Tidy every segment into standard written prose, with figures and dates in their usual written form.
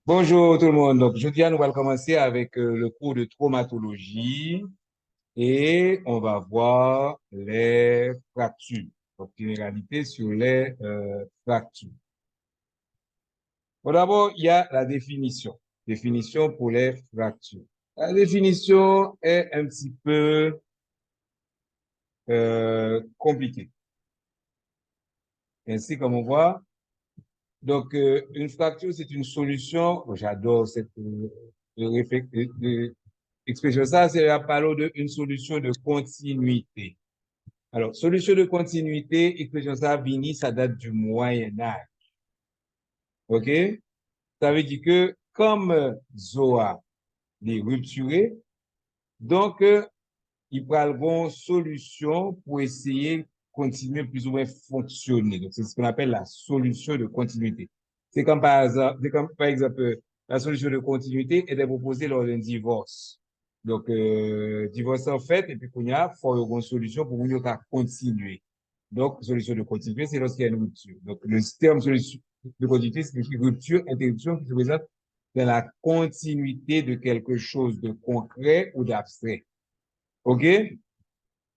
Bonjour tout le monde. Donc, jeudi, nous allons commencer avec le cours de traumatologie et on va voir les fractures. Donc, généralité sur les fractures. Bon, d'abord, il y a la définition. Définition pour les fractures. La définition est un petit peu compliquée. Ainsi, comme on voit, donc, une fracture, c'est une solution. Oh, j'adore cette expression. Ça, c'est la parole d'une solution de continuité. Alors, solution de continuité, expression ça, Vini, ça date du Moyen Âge. OK? Ça veut dire que comme Zoa est rupturé, donc, il prendront solution pour essayer de continuer plus ou moins fonctionner. Donc, c'est ce qu'on appelle la solution de continuité. C'est comme par exemple, la solution de continuité était proposée lors d'un divorce. Donc, divorce en fait, et puis qu'on y a, faut une solution pour nous continuer. Donc, solution de continuité, c'est lorsqu'il y a une rupture. Donc, le terme solution de continuité signifie rupture, interruption qui se présente dans la continuité de quelque chose de concret ou d'abstrait. OK?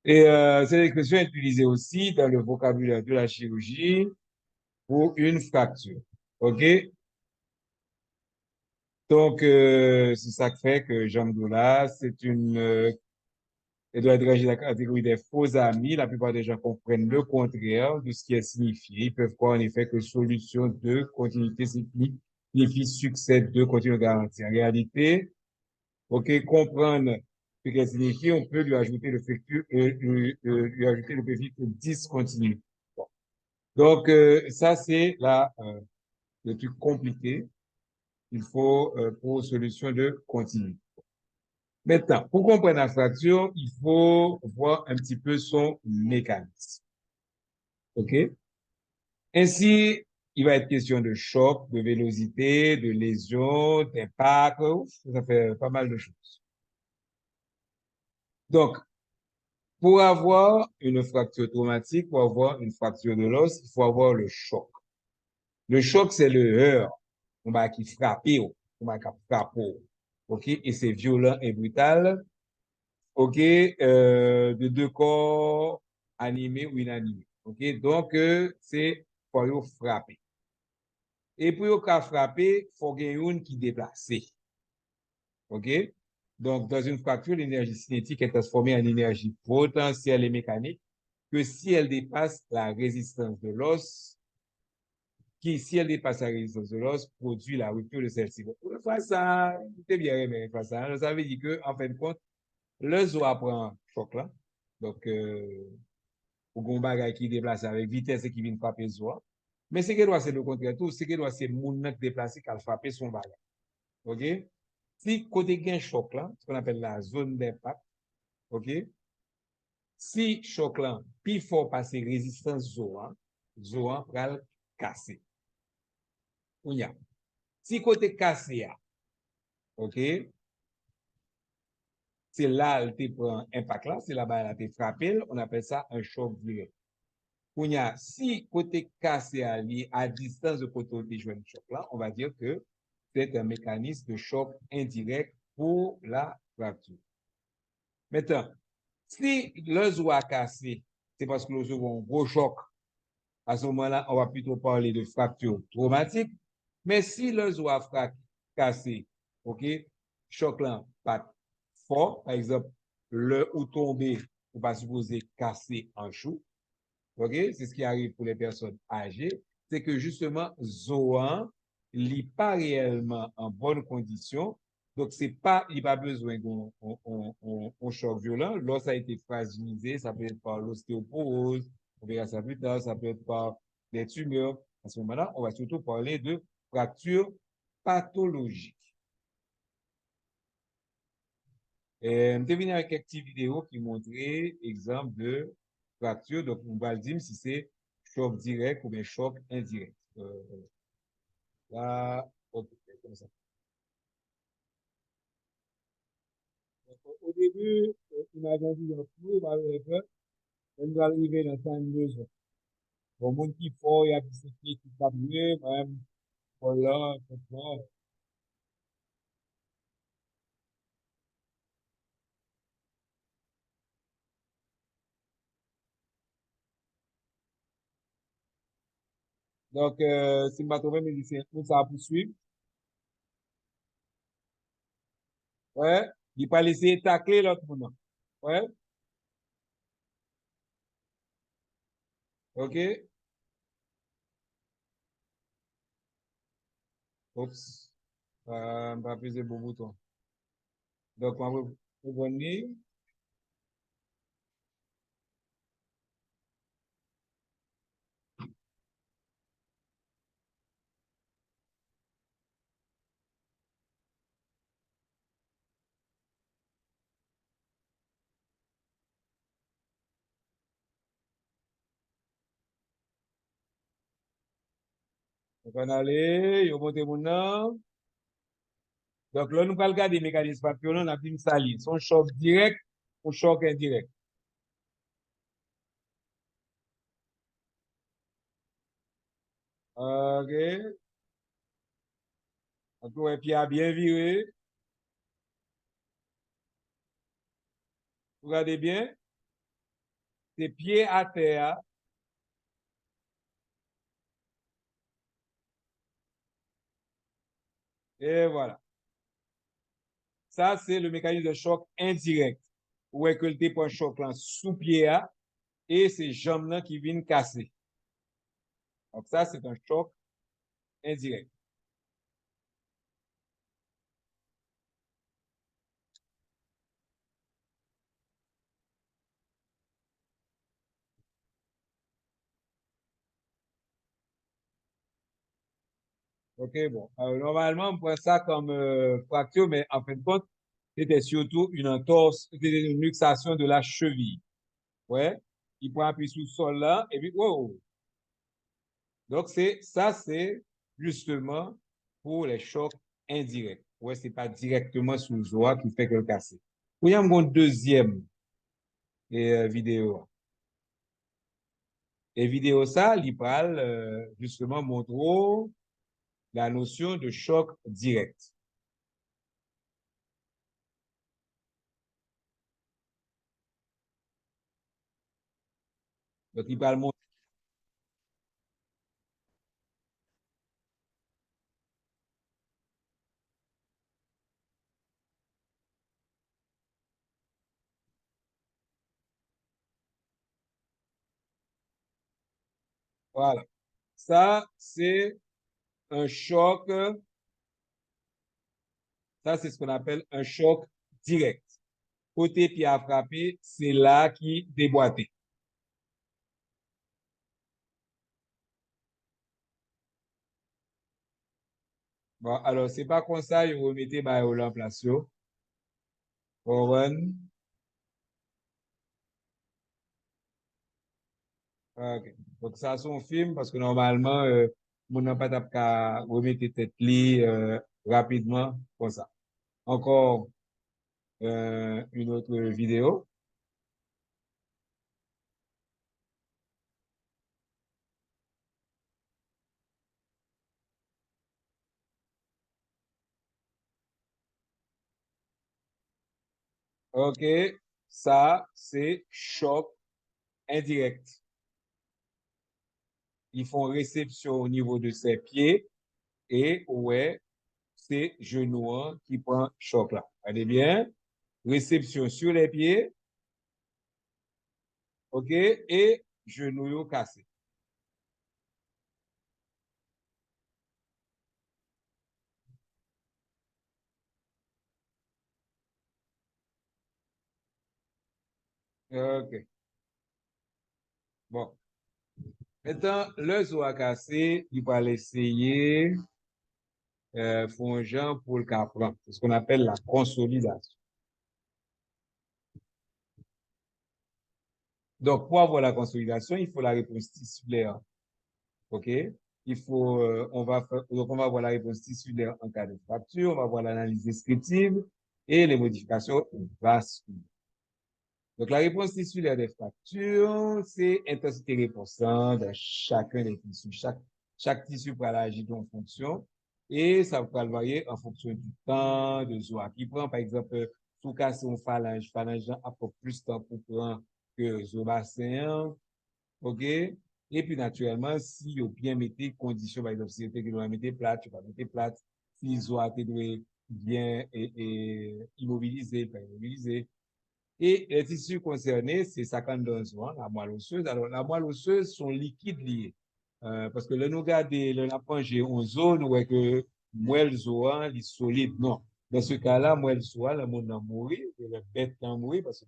Et cette expression est utilisée aussi dans le vocabulaire de la chirurgie pour une fracture. OK? Donc, c'est ça qui fait que Jean Doula, elle doit être rangée dans la catégorie des faux amis. La plupart des gens comprennent le contraire de ce qui est signifié. Ils peuvent croire en effet que solution de continuité signifie succès de continuité garantie. En réalité, OK, comprendre ce qu'elle signifie, on peut lui ajouter le préfixe, lui ajouter le préfixe discontinu. Bon. Donc, ça, c'est le truc compliqué. Il faut, pour solution de continuité. Maintenant, pour comprendre la fracture, il faut voir un petit peu son mécanisme. OK? Ainsi, il va être question de choc, de vélocité, de lésion, d'impact. Ça fait pas mal de choses. Donc, pour avoir une fracture traumatique, pour avoir une fracture de l'os, il faut avoir le choc. Le choc, c'est le heurt. On va qui frappe, on va qui frappe. OK? Et c'est violent et brutal. OK? De deux corps animés ou inanimés. OK? Donc, c'est pour frapper. Et pour yon frapper, faut qu'il y ait une qui déplace. OK? Donc, dans une fracture, l'énergie cinétique est transformée en énergie potentielle et mécanique que si elle dépasse la résistance de l'os, qui, si elle dépasse la résistance de l'os, produit la rupture de celle-ci. Bon, pour faire ça, c'est bien aimé, faire ça. Ça veut dire que, en fin de compte, le zo apprend choc là. Donc, au gomba qui déplace avec vitesse et qui vient frapper zo. Mais ce qui doit, c'est le contraire tout. Ce qui doit, c'est moun qui déplacer qui a frappé son bagage. OK? Si côté gain choc là, ce qu'on appelle la zone d'impact, OK? Si choc là, plus fort passer résistance zoan pral casser. Si côté cassé, OK, c'est là elle te prend impact là, c'est là-bas elle te frappé, on appelle ça un choc direct. Si côté cassé à distance de côté où tu joues un choc là, on va dire que c'est un mécanisme de choc indirect pour la fracture. Maintenant, si l'os a cassé, c'est parce que l'os a un gros choc. À ce moment-là, on va plutôt parler de fracture traumatique. Mais si l'os a cassé, OK, choc là, pas fort, par exemple, le ou tombé, on va supposer casser un chou. OK, c'est ce qui arrive pour les personnes âgées. C'est que justement, Zoan n'est pas réellement en bonne condition. Donc, c'est pas, il n'y a pas besoin d'un choc violent. L'os a été fragilisé, ça peut être par l'ostéoporose, on verra ça plus tard, ça peut être par des tumeurs. À ce moment-là, on va surtout parler de fracture pathologique. Je vais venir avec quelques petites vidéos qui montraient exemple de fracture. Donc, on va le dire si c'est choc direct ou bien choc indirect. Là, ok, comme ça. Donc, au début, il m'a dit un flou, il m'avait peur. On va arriver dans 52 ans. Bon, mon qui faut, il y a des qui va mieux, même, pour là, pour là. Donc, si je ne trouve médecin, tout ça va poursuivre. Ouais. Il pas laisser tacler l'autre monde. Ouais. OK. Oups. On va peser bon bouton. Donc, on va revenir. Donc, on aller, on monte mon nom. Donc, là, nous allons regarder les mécanismes papillons, on a vu ça, son choc direct ou choc indirect. OK. Donc, ouais, pied a bien viré. Regardez bien. Tes pieds à terre. Et voilà. Ça, c'est le mécanisme de choc indirect. Où est que le point choc là sous pied à, et c'est jambes là qui viennent casser. Donc, ça, c'est un choc indirect. OK, bon. Normalement, on prend ça comme fracture, mais en fin de compte, c'était surtout une entorse, c'était une luxation de la cheville. Ouais. Il prend appui sur le sol là, et puis, wow. Donc, c'est justement pour les chocs indirects. Ouais, c'est pas directement sur le joie qui fait que le casser. Il y a mon deuxième vidéo. Et vidéo ça, il parle justement montre la notion de choc direct. Donc, il parle, voilà. Ça, c'est un choc, ça, c'est ce qu'on appelle un choc direct. Côté pied à frapper, c'est là qui déboîtait. Bon, alors, c'est pas comme ça, vous remettez bah, au place. Owen. OK. Donc, ça, c'est un film parce que normalement, mon n'a pas qu'à remettre tête li rapidement comme ça. Encore une autre vidéo. OK. Ça, c'est choc indirect. Ils font réception au niveau de ses pieds et ouais, c'est genou hein, qui prend choc là. Allez bien. Réception sur les pieds. OK. Et genou cassé. OK. Bon. Maintenant, le zo a cassé, il va l'essayer, font un genre pour le capran. C'est ce qu'on appelle la consolidation. Donc, pour avoir la consolidation, il faut la réponse tissulaire. OK? Il faut, donc on va voir la réponse tissulaire en cas de fracture, on va voir l'analyse descriptive et les modifications vasculaires. Donc, la réponse tissulaire des fractures, c'est intensité répulsante de chacun des tissus. Chaque tissu va agir en fonction et ça va varier en fonction du temps de zoa. Qui prend, par exemple, tout cas, si on phalange a plus de temps pour prendre que zo bassin, OK? Et puis, naturellement, si vous bien mettez conditions, par exemple, si vous mettez plate, tu vas mettre plate. Si ils ont été bien immobilisés, pas immobilisés. Et les tissus concernés, c'est 52 ans, la moelle osseuse. Alors, la moelle osseuse sont liquides liés. Parce que le nous garder, le j'ai en zone où est que moelle zoan, est solide. Non. Dans ce cas-là, moelle zoan, le monde a mouru, le bête a mouru, parce que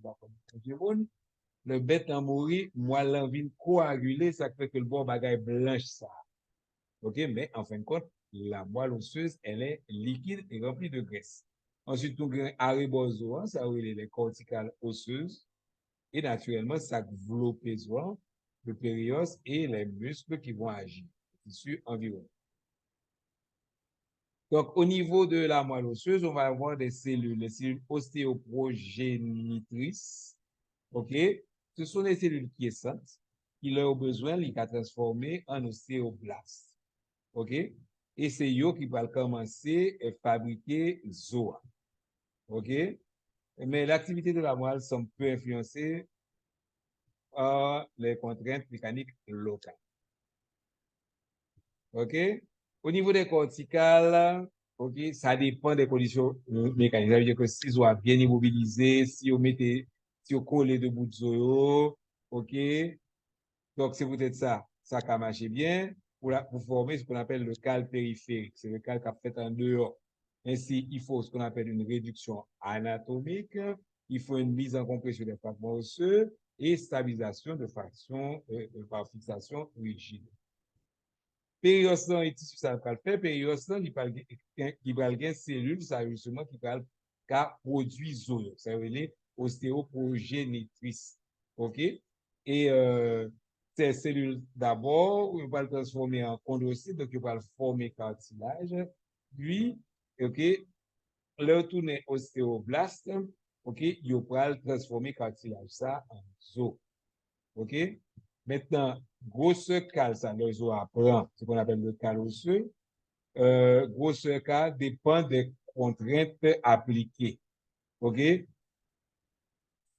le bête a mouru, moelle l'envie coaguler, ça fait que le bon bagage blanche ça. OK? Mais en fin de compte, la moelle osseuse, elle est liquide et remplie de graisse. Ensuite, nous avons arrebozoan, ça veut dire les corticales osseuses. Et naturellement, ça développe le périos et les muscles qui vont agir, les tissus environnants. Donc, au niveau de la moelle osseuse, on va avoir des cellules, les cellules ostéoprogénitrices. OK? Ce sont des cellules quiescentes qui, leur besoin, les transformer en ostéoblastes. OK? Et c'est eux qui vont commencer à fabriquer ZOA. OK? Mais l'activité de la moelle semble peu influencée par les contraintes mécaniques locales. OK? Au niveau des corticales, OK, ça dépend des conditions mécaniques. Ça veut dire que si vous êtes bien immobilisé, si vous collez de bout de zéro, OK? Donc, c'est peut-être ça. Ça a marché bien pour former ce qu'on appelle le cal périphérique. C'est le cal qui a fait en dehors. Ainsi, il faut ce qu'on appelle une réduction anatomique. Il faut une mise en compression des fragments osseux et stabilisation de fraction par fixation rigide. Périostan et tissu, ça va le faire. Périostan, il va le cellule, ça justement, qui va produire zone. Ça veut dire ostéoprogénitrice. OK? Et ces cellules, d'abord, on va le transformer en chondrocyte, donc il va le former cartilage. Puis, OK, le tourner ostéoblaste, OK, il va le transformer cartilage, ça, en os. OK? Maintenant, grosseur cal, ça, les os apprend, ce qu'on appelle le cal osseux. Grosseur cal dépend des contraintes appliquées. OK?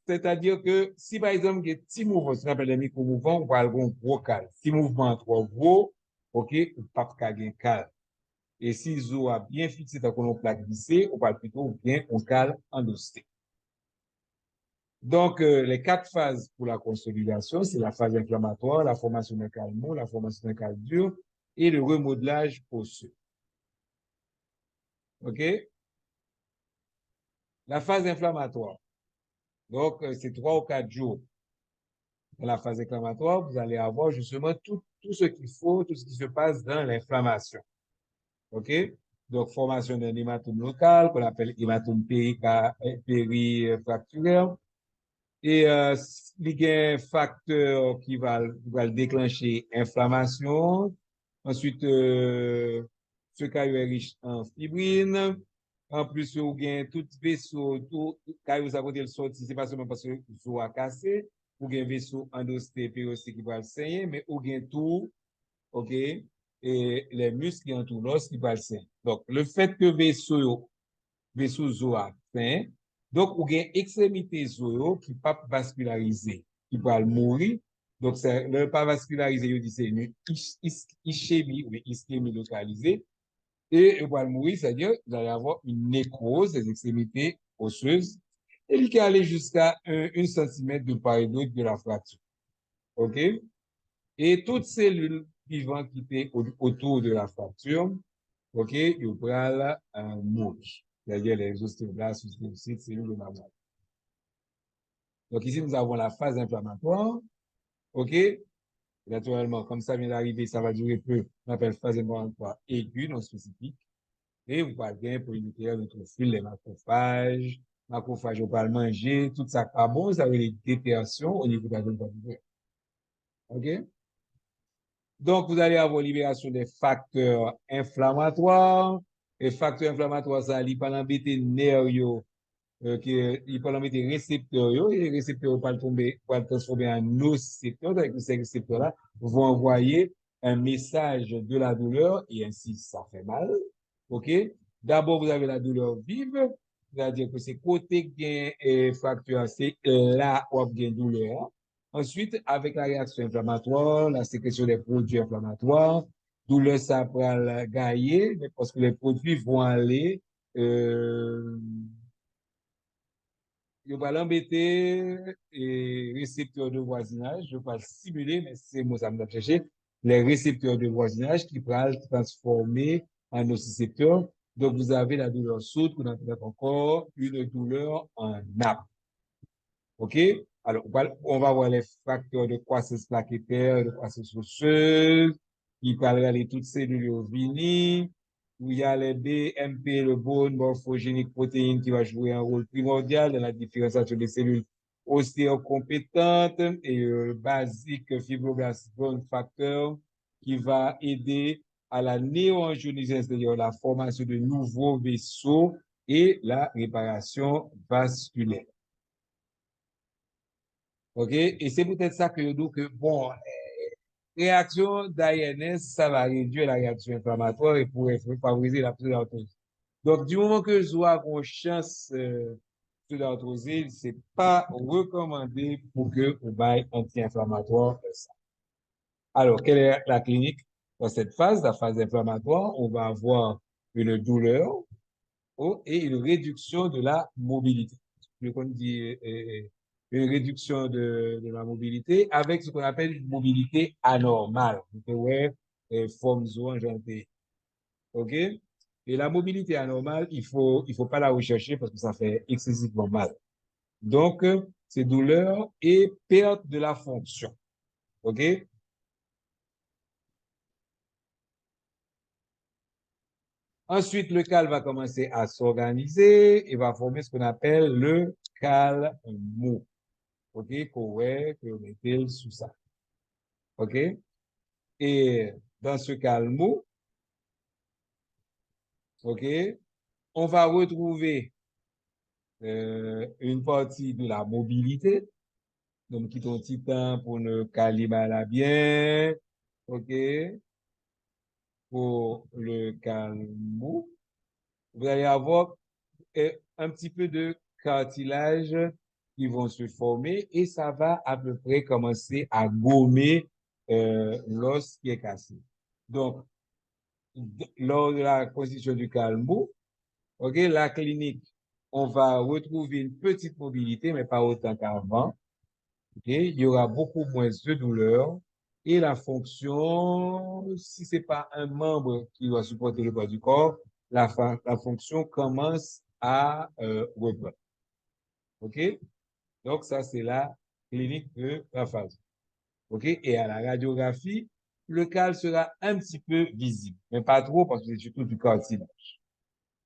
C'est-à-dire que si par exemple, il y a un petit mouvement, ce qu'on appelle les micro-mouvements, on va avoir un gros cal. Si mouvement trop gros, OK, on pas un cal. Et si les os a bien fixé dans une plaque glissée, on va plutôt bien un cal endossé. Donc, les 4 phases pour la consolidation, c'est la phase inflammatoire, la formation d'un cal mou, la formation d'un cal dur et le remodelage osseux. OK? La phase inflammatoire. Donc, c'est 3 ou 4 jours. Dans la phase inflammatoire, vous allez avoir justement tout ce qu'il faut, tout ce qui se passe dans l'inflammation. OK? Donc, formation d'un hématome local, qu'on appelle hématome périfracturaire. Et il y a un facteur qui va déclencher inflammation. Ensuite, ce caillou est riche en fibrine. En plus, il y a tout vaisseau, tout caillou, ça peut le sortir, c'est pas seulement parce que le a cassé, ou il y a un vaisseau endosté, aussi qui va le saigner, mais ou il y a tout, OK, et les muscles qui entourent l'os qui va le saigner. Donc, le fait que vaisseau zo a fin, donc ou gen extrémité zo qui pas vascularisé, qui va mourir. Donc c'est le pas vascularisé, il dit c'est une ischémie ou ischémie localisée et il va mourir, c'est-à-dire vous allez avoir une nécrose des extrémités osseuses et il peut aller jusqu'à 1 cm de part et d'autre de la fracture. OK? Et toutes ces cellules vivantes qui étaient autour de la fracture, OK, ils vont mourir. C'est-à-dire les ostéoblastes, les cellules de la moelle. Donc ici, nous avons la phase inflammatoire. OK? Naturellement, comme ça vient d'arriver, ça va durer peu. On appelle phase inflammatoire aiguë, non spécifique. Et vous pouvez bien pour limiter neutrophile, les macrophages. Macrophages, on va le manger, tout ça pas bon, ça veut dire dépersion au niveau de la globalité. OK? Donc, vous allez avoir libération des facteurs inflammatoires. Les facteurs inflammatoires, ça, ils peuvent embêter nerfs, ils peuvent embêter récepteurs, et les récepteurs vont tomber, vont transformer en nocicepteurs, avec ces récepteurs-là vont envoyer un message de la douleur, et ainsi, ça fait mal. OK? D'abord, vous avez la douleur vive, c'est-à-dire que c'est côté gain et fracture, c'est là où il y a une douleur. Ensuite, avec la réaction inflammatoire, la sécrétion des produits inflammatoires, douleur ça va gagner, mais parce que les produits vont aller, ils vont l'embêter et récepteurs de voisinage, je vais pas le simuler, mais c'est moi ça me l'a cherché, les récepteurs de voisinage qui vont transformer en nocicepteurs. Donc, vous avez la douleur sourde qu'on appelle encore une douleur en nappe. OK? Alors, on va voir les facteurs de croissance plaquettaire, de croissance osseuse, qui parlera de toutes ces cellules vinies, où il y a les BMP, le bone morphogénique protéine, qui va jouer un rôle primordial dans la différenciation des cellules ostéocompétentes et basique fibroblastes bone factor, qui va aider à la néoangionisation, c'est-à-dire la formation de nouveaux vaisseaux et la réparation vasculaire. OK? Et c'est peut-être ça que je dis que, bon, réaction d'ANS, ça va réduire la réaction inflammatoire et pourrait favoriser la pseudarthrose. Donc, du moment que je vois une chance pseudarthrose, c'est pas recommandé pour que vous baille anti-inflammatoire. Alors, quelle est la clinique? Dans cette phase, la phase inflammatoire, on va avoir une douleur et une réduction de la mobilité. Je qu'on dit une réduction de la mobilité avec ce qu'on appelle une mobilité anormale. Ouais, forme engendrée. OK? Et la mobilité anormale, il faut pas la rechercher parce que ça fait excessivement mal. Donc, c'est douleur et perte de la fonction. OK? Ensuite, le cal va commencer à s'organiser et va former ce qu'on appelle le cal mou. OK, correct, que vous mettez sous ça. OK? Et dans ce cal mou, OK, on va retrouver une partie de la mobilité. Donc, quittons un petit temps pour ne calibrer la bien. OK? Pour le cal mou. Vous allez avoir un petit peu de cartilage qui vont se former et ça va à peu près commencer à gommer l'os qui est cassé. Donc, lors de la constitution du calmou, ok, la clinique, on va retrouver une petite mobilité, mais pas autant qu'avant. Ok, il y aura beaucoup moins de douleur et la fonction, si c'est pas un membre qui va supporter le poids du corps, la fonction commence à reprendre. OK? Donc, ça, c'est la clinique de la phase. OK? Et à la radiographie, le cal sera un petit peu visible, mais pas trop parce que c'est surtout du cartilage.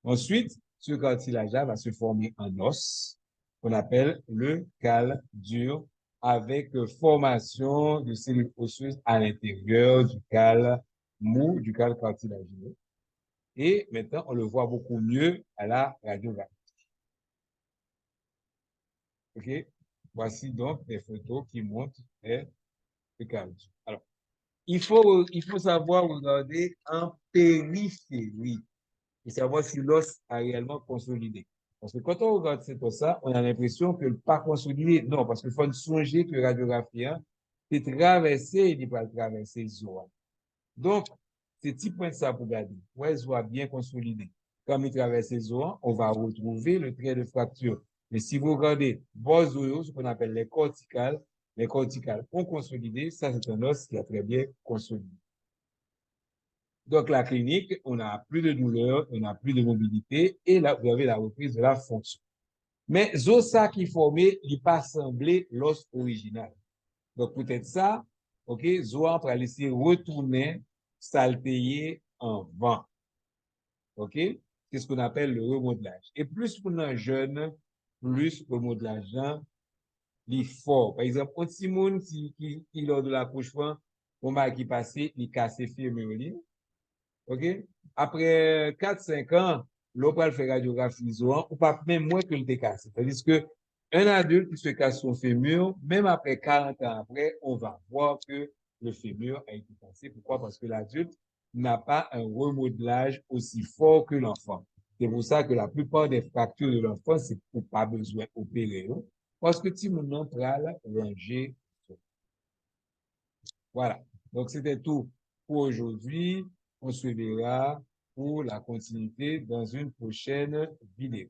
Ensuite, ce cartilage-là va se former en os, qu'on appelle le cal dur, avec formation de cellules osseuses à l'intérieur du cal mou, du cal cartilagineux. Et maintenant, on le voit beaucoup mieux à la radiographie. OK? Voici donc des photos qui montrent le cal dur. Alors, il faut savoir regarder en périphérie et savoir si l'os a réellement consolidé. Parce que quand on regarde cet os-là, on a l'impression que le pas consolidé. Non, parce qu'il faut songer que le radiographien est traversé, il n'est pas traversé zoa. Donc, c'est petit point de ça pour garder. Ouais, zoa bien consolidé. Comme il traverse zoa, on va retrouver le trait de fracture. Mais si vous regardez bozoyo, ce qu'on appelle les corticales ont consolidé, ça c'est un os qui a très bien consolidé. Donc, la clinique, on n'a plus de douleur, on n'a plus de mobilité, et là, vous avez la reprise de la fonction. Mais, ça qui formé, il pas semblé l'os original. Donc, peut-être ça, OK, zoa, on va laisser retourner, saltéyer en vent. OK? C'est ce qu'on appelle le remodelage. Et plus pour un jeune, plus le remodelage, il est fort. Par exemple, un petit monde qui, lors de l'accouchement, on m'a qui passé, il casse fémur, OK? Après 4-5 ans, l'on peut faire radiographie isolant, ou pas même moins que le décasse. C'est-à-dire que un adulte qui se casse son fémur, même après 40 ans après, on va voir que le fémur a été cassé. Pourquoi? Parce que l'adulte n'a pas un remodelage aussi fort que l'enfant. C'est pour ça que la plupart des fractures de l'enfant, c'est pour pas besoin d'opérer. Parce que si mon pral ranger. Voilà. Donc, c'était tout pour aujourd'hui. On se verra pour la continuité dans une prochaine vidéo.